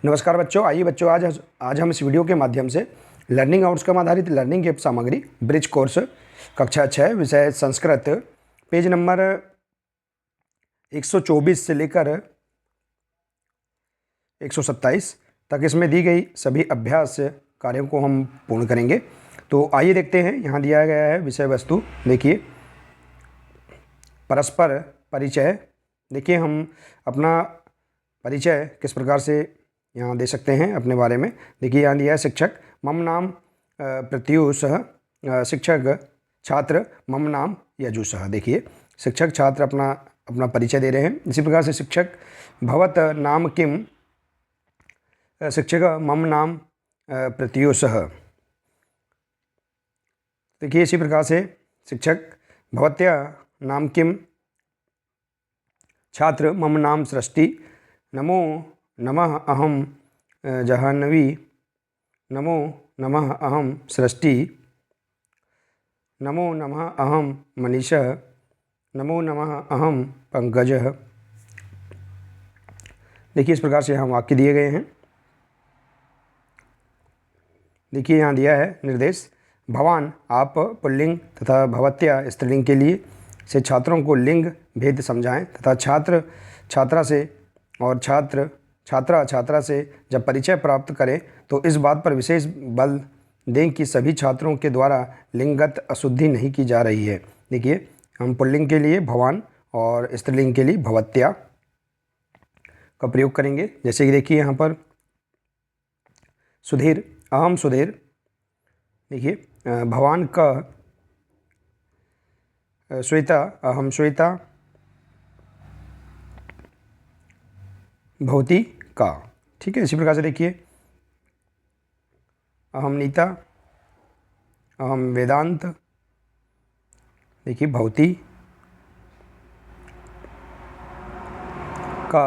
नमस्कार बच्चों, आइए बच्चों आज हम इस वीडियो के माध्यम से लर्निंग आउटकम आधारित लर्निंग एप सामग्री ब्रिज कोर्स कक्षा 6 विषय संस्कृत पेज नंबर 124 से लेकर 127 तक इसमें दी गई सभी अभ्यास कार्यों को हम पूर्ण करेंगे। तो आइए देखते हैं, यहाँ दिया गया है विषय वस्तु। देखिए, परस्पर परिचय। देखिए, हम अपना परिचय किस प्रकार से यहाँ दे सकते हैं अपने बारे में। देखिए, यहाँ दिया है शिक्षक मम नाम प्रत्युषः, शिक्षक छात्र मम नाम यजुषः। देखिए, शिक्षक छात्र अपना परिचय दे रहे हैं। इसी प्रकार से शिक्षक भवत नाम किम, शिक्षक मम नाम प्रत्युषः। देखिए, इसी प्रकार से शिक्षक भवत्या नाम किम, छात्र मम नाम सृष्टि, नमो नमः अहम जाह्नवी, नमो नमः अहम सृष्टि, नमो नमः अहम मनीषः, नमो नमः अहम पंकजः। देखिए, इस प्रकार से यहाँ वाक्य दिए गए हैं। देखिए, यहाँ दिया है निर्देश, भवान आप पुल्लिंग तथा भवत्या स्त्रीलिंग के लिए से छात्रों को लिंग भेद समझाएं तथा छात्र छात्रा से और छात्रा छात्रा से जब परिचय प्राप्त करें तो इस बात पर विशेष बल दें कि सभी छात्रों के द्वारा लिंगगत अशुद्धि नहीं की जा रही है। देखिए, हम पुल्लिंग के लिए भवान और स्त्रीलिंग के लिए भवत्या का प्रयोग करेंगे। जैसे कि देखिए, यहाँ पर सुधीर अहम सुधीर। देखिए, भवान का श्वेता अहम श्वेता, भवती का। ठीक है, इसी प्रकार से देखिए, अहम नीता अहम वेदांत। देखिए, भवती का।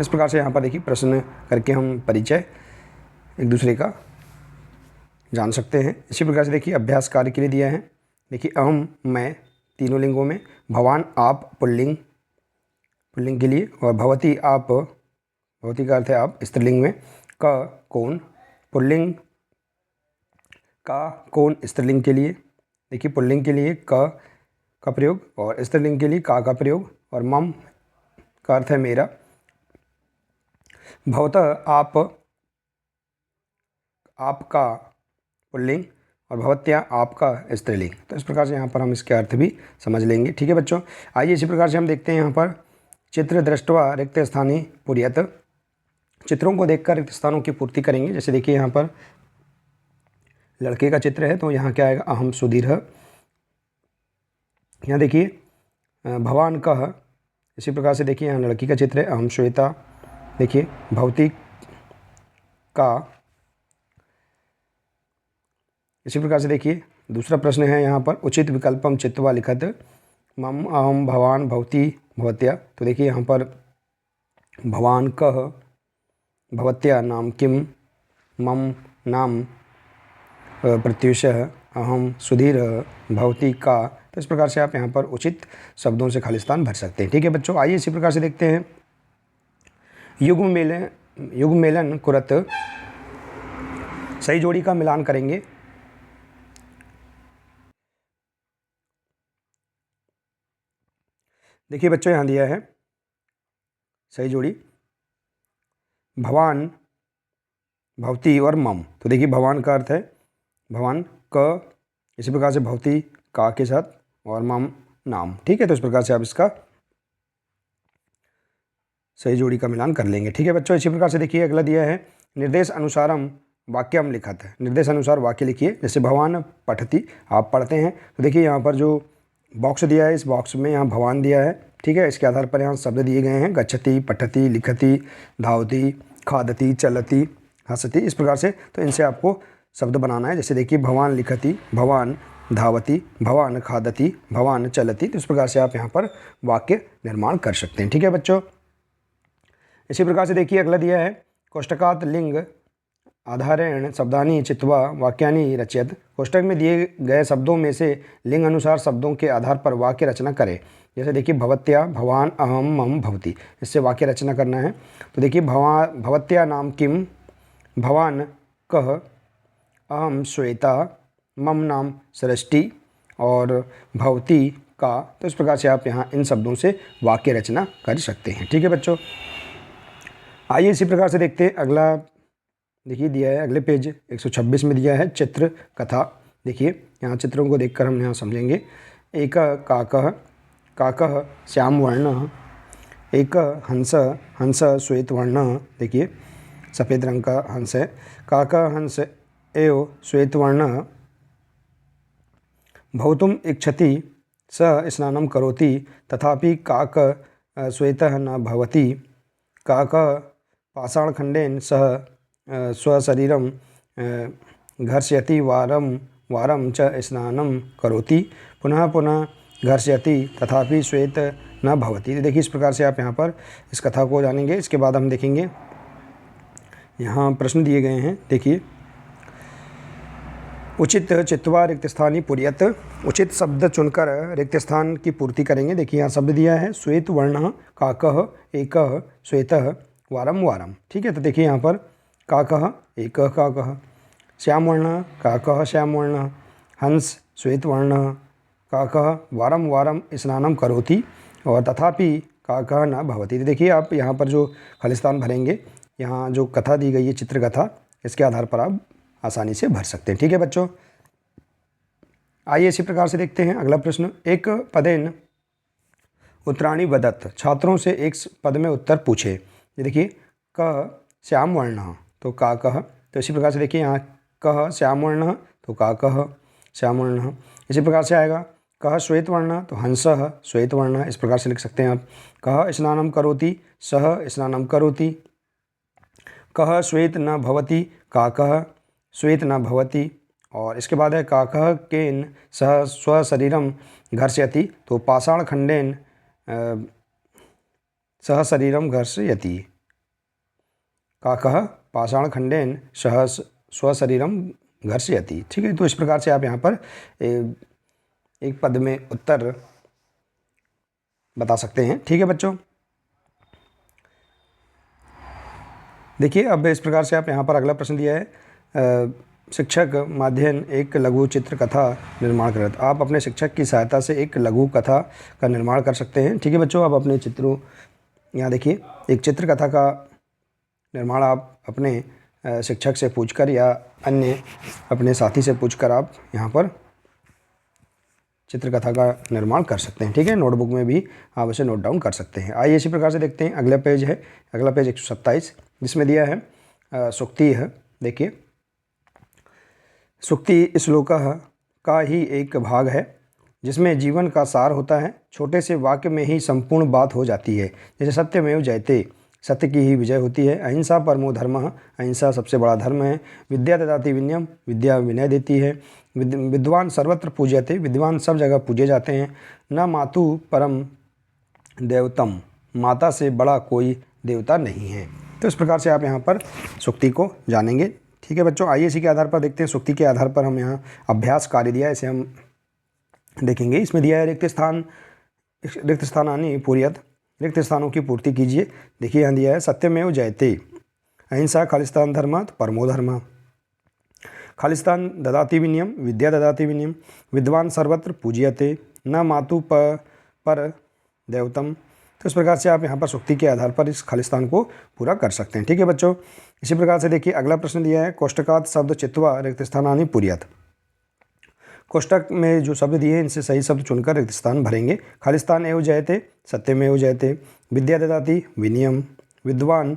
इस प्रकार से यहाँ पर देखिए प्रश्न करके हम परिचय एक दूसरे का जान सकते हैं। इसी प्रकार से देखिए, अभ्यास कार्य के लिए दिया है। देखिए, अहम मैं तीनों लिंगों में, भवान आप पुल्लिंग के लिए, और भवती आप, भवती का अर्थ है आप, स्त्रीलिंग में, का कौन पुल्लिंग, का कौन स्त्रीलिंग के लिए। देखिए, पुल्लिंग के लिए का प्रयोग और स्त्रीलिंग के लिए का प्रयोग, और मम का अर्थ है मेरा, भवतः आपका पुल्लिंग, और भवत्या आपका स्त्रीलिंग। तो इस प्रकार से यहाँ पर हम इसके अर्थ भी समझ लेंगे। ठीक है बच्चों, आइए इसी प्रकार से हम देखते हैं यहाँ पर चित्र दृष्टवा रिक्त स्थानी पूर्यत। चित्रों को देखकर रिक्त स्थानों की पूर्ति करेंगे। जैसे देखिए, यहाँ पर लड़के का चित्र है तो यहाँ क्या आएगा, अहम सुधीर। यहाँ देखिए, भवान का। इसी प्रकार से देखिए, यहाँ लड़की का चित्र है, अहम श्वेता। देखिए, भवती का। इसी प्रकार से देखिए, दूसरा प्रश्न है यहाँ पर, उचित विकल्पम चित्वा लिखत, मम अहम भवान भवती भवत्या। तो देखिए, यहाँ पर भवान कह, भवत्या नाम किम, मम नाम प्रत्युषः, अहम सुधीर, भवती का। तो इस प्रकार से आप यहाँ पर उचित शब्दों से खालिस्तान भर सकते हैं। ठीक है बच्चों, आइए इसी प्रकार से देखते हैं, युग्म मेलन कुरत। सही जोड़ी का मिलान करेंगे। देखिए बच्चों, यहाँ दिया है सही जोड़ी भवान भवती और मम। तो देखिए, भवान का अर्थ है भवान क, इसी प्रकार से भवती का के साथ, और मम नाम। ठीक है, तो इस प्रकार से आप इसका सही जोड़ी का मिलान कर लेंगे। ठीक है बच्चों, इसी प्रकार से देखिए, अगला दिया है निर्देश अनुसारम वाक्यम लिखत है। निर्देश अनुसार वाक्य लिखिए। जैसे भवान पठती, आप पढ़ते हैं। तो देखिए, यहाँ पर जो बॉक्स दिया है, इस बॉक्स में यहाँ भवान दिया है। ठीक है, इसके आधार पर यहाँ शब्द दिए गए हैं, गच्छति, पठती, लिखती, धावती, खादती, चलती, हंसती। इस प्रकार से तो इनसे आपको शब्द बनाना है। जैसे देखिए, भवान लिखती, भवान धावती, भवान खादती, भवान चलती। तो इस प्रकार से आप यहाँ पर वाक्य निर्माण कर सकते हैं। ठीक है बच्चों, इसी प्रकार से देखिए, अगला दिया है कोष्टकात लिंग आधारेण शब्दानि चित्वा वाक्यानि रचयत। कोष्टक में दिए गए शब्दों में से लिंग अनुसार शब्दों के आधार पर वाक्य रचना करें। जैसे देखिए भवत्या, भवान, अहम, मम, भवती, इससे वाक्य रचना करना है। तो देखिए भवत्या नाम किम, भवान कह, अहम श्वेता, मम नाम सृष्टि और भवती का। तो इस प्रकार से आप यहाँ इन शब्दों से वाक्य रचना कर सकते हैं। ठीक है बच्चों, आइए इसी प्रकार से देखते हैं अगला। देखिए दिया है अगले पेज 126 में दिया है चित्र कथा। देखिए यहाँ चित्रों को देखकर हम यहाँ समझेंगे। एक काकः, काकः श्याम वर्ण, एक हंस, हंस श्वेत वर्ण, देखिए सफ़ेद रंग का हंस है। काकः हंस एव श्वेत वर्ण, भवितुम् इच्छति स स्नानं करोति तथापि काक श्वेतः न भवति। काकः पाषाणखण्डेन सह स्वशरीरं घर्षयति, वारं वारं च स्नानं करोति, पुनः पुनः घर्षयति तथापि श्वेत न भवति। तो देखिए इस प्रकार से आप यहाँ पर इस कथा को जानेंगे। इसके बाद हम देखेंगे यहाँ प्रश्न दिए गए हैं। देखिए उचित चित्वा रिक्त स्थानी पुर्यत, उचित शब्द चुनकर रिक्त स्थान की पूर्ति करेंगे। देखिए यहाँ शब्द दिया है श्वेत वर्ण, काकः, एकः, श्वेतः, वारं वारं। ठीक है, तो देखिए यहाँ पर काकः, एकः काकः, श्याम वर्ण, काकः श्याम वर्ण, हंस श्वेत वर्ण, काकः वारं वारं स्नानं करोति और तथापि काकः न भवति। तो देखिए आप यहाँ पर जो खालिस्तान भरेंगे, यहाँ जो कथा दी गई है चित्र कथा, इसके आधार पर आप आसानी से भर सकते हैं। ठीक है बच्चों, आइए इसी प्रकार से देखते हैं अगला प्रश्न। एक पदेन उत्तराणि वदत्, छात्रों से एक पद में उत्तर पूछे। ये देखिए क श्याम वर्ण, तो काकः। तो इसी प्रकार से देखिए यहाँ कह श्याम वर्ण, तो काकः श्याम वर्ण। इसी प्रकार से आएगा कह श्वेत वर्ण, तो हंसः श्वेत वर्ण। इस प्रकार से लिख सकते हैं आप। कह स्नानं करोति, सः स्नानं करोति। कह श्वेत न भवति, काकः श्वेत न भवति। और इसके बाद है काकः केन सह स्वशरीरं घर्षयति, तो पाषाणखण्डेन सह शरीरं घर्षयति। काकः पाषाणखण्डेन सह स्वशरीरं घर्षयति। ठीक है, तो इस प्रकार से आप यहाँ पर एक पद में उत्तर बता सकते हैं। ठीक है बच्चों, देखिए अब इस प्रकार से आप यहाँ पर अगला प्रश्न दिया है शिक्षक माध्यम एक लघु चित्र कथा निर्माण करत। आप अपने शिक्षक की सहायता से एक लघु कथा का निर्माण कर सकते हैं। ठीक है बच्चों, आप अपने चित्रों यहाँ देखिए एक चित्र कथा का निर्माण आप अपने शिक्षक से पूछकर या अन्य अपने साथी से पूछकर आप यहाँ पर चित्रकथा का निर्माण कर सकते हैं। ठीक है, नोटबुक में भी आप इसे नोट डाउन कर सकते हैं। आइए इसी प्रकार से देखते हैं अगला पेज है, अगला पेज 127, जिसमें दिया है सूक्ति है। देखिए सूक्ति श्लोकः का ही एक भाग है जिसमें जीवन का सार होता है। छोटे से वाक्य में ही संपूर्ण बात हो जाती है। जैसे सत्यमेव जयते, सत्य की ही विजय होती है। अहिंसा परमो धर्मः, अहिंसा सबसे बड़ा धर्म है। विद्या ददाति विनयम, विद्या विनय देती है। विद्वान सर्वत्र पूज्यते, विद्वान सब जगह पूजे जाते हैं। न मातु परम देवतम, माता से बड़ा कोई देवता नहीं है। तो इस प्रकार से आप यहाँ पर सूक्ति को जानेंगे। ठीक है बच्चों, आइए इसी के आधार पर देखते हैं। सूक्ति के आधार पर हम यहाँ अभ्यास कार्य दिया है, इसे हम देखेंगे। इसमें दिया है रिक्त स्थानानि पूर्यत, रिक्त स्थानों की पूर्ति कीजिए। देखिए यहाँ दिया है सत्यमेव जयते, अहिंसा खालिस्तान धर्मात् परमो धर्मः। खालिस्तान ददाति विनयम, विद्या ददाति विनयम। विद्वान सर्वत्र पूज्यते, न मातु पर देवतम। तो इस प्रकार से आप यहाँ पर सूक्ति के आधार पर इस खालिस्तान को पूरा कर सकते हैं। ठीक है बच्चों, इसी प्रकार से देखिए अगला प्रश्न दिया है कोष्टकात् शब्द चित्वा रिक्त स्थानानि पूर्यत। कोष्टक में जो शब्द दिए हैं इनसे सही शब्द चुनकर रिक्त स्थान भरेंगे। खालिस्तान एव जयते, सत्यमेव जयते। विद्या ददाति विनयम, विद्वान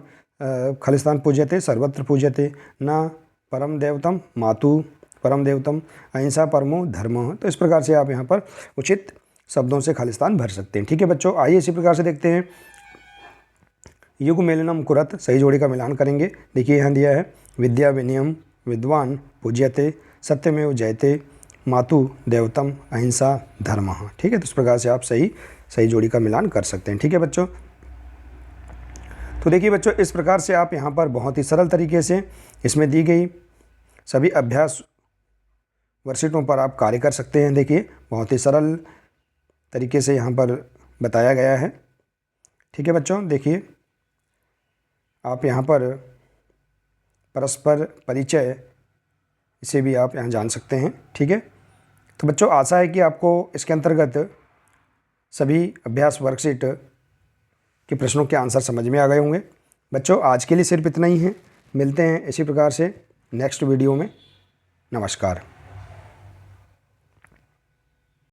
खालिस्तान पूज्यते, सर्वत्र पूज्यते। न परम देवतम, मातु परम देवतम। अहिंसा परमो धर्मः। तो इस प्रकार से आप यहाँ पर उचित शब्दों से खालिस्तान भर सकते हैं। ठीक है बच्चों, आइए इसी प्रकार से देखते हैं युग मेलनम कुरत, सही जोड़ी का मिलान करेंगे। देखिए यहाँ दिया है विद्या विनयम, विद्वान पूज्यते, सत्यमेव जयते, मातु देवतम, अहिंसा धर्मः। ठीक है, तो इस प्रकार से आप सही जोड़ी का मिलान कर सकते हैं। ठीक है बच्चों, तो देखिए बच्चों, इस प्रकार से आप यहाँ पर बहुत ही सरल तरीके से इसमें दी गई सभी अभ्यास वर्कशीटों पर आप कार्य कर सकते हैं। देखिए बहुत ही सरल तरीके से यहाँ पर बताया गया है। ठीक है बच्चों, देखिए आप यहाँ पर परस्पर परिचय इसे भी आप यहाँ जान सकते हैं। ठीक है, तो बच्चों आशा है कि आपको इसके अंतर्गत सभी अभ्यास वर्कशीट के प्रश्नों के आंसर समझ में आ गए होंगे। बच्चों आज के लिए सिर्फ इतना ही है, मिलते हैं इसी प्रकार से नेक्स्ट वीडियो में। नमस्कार।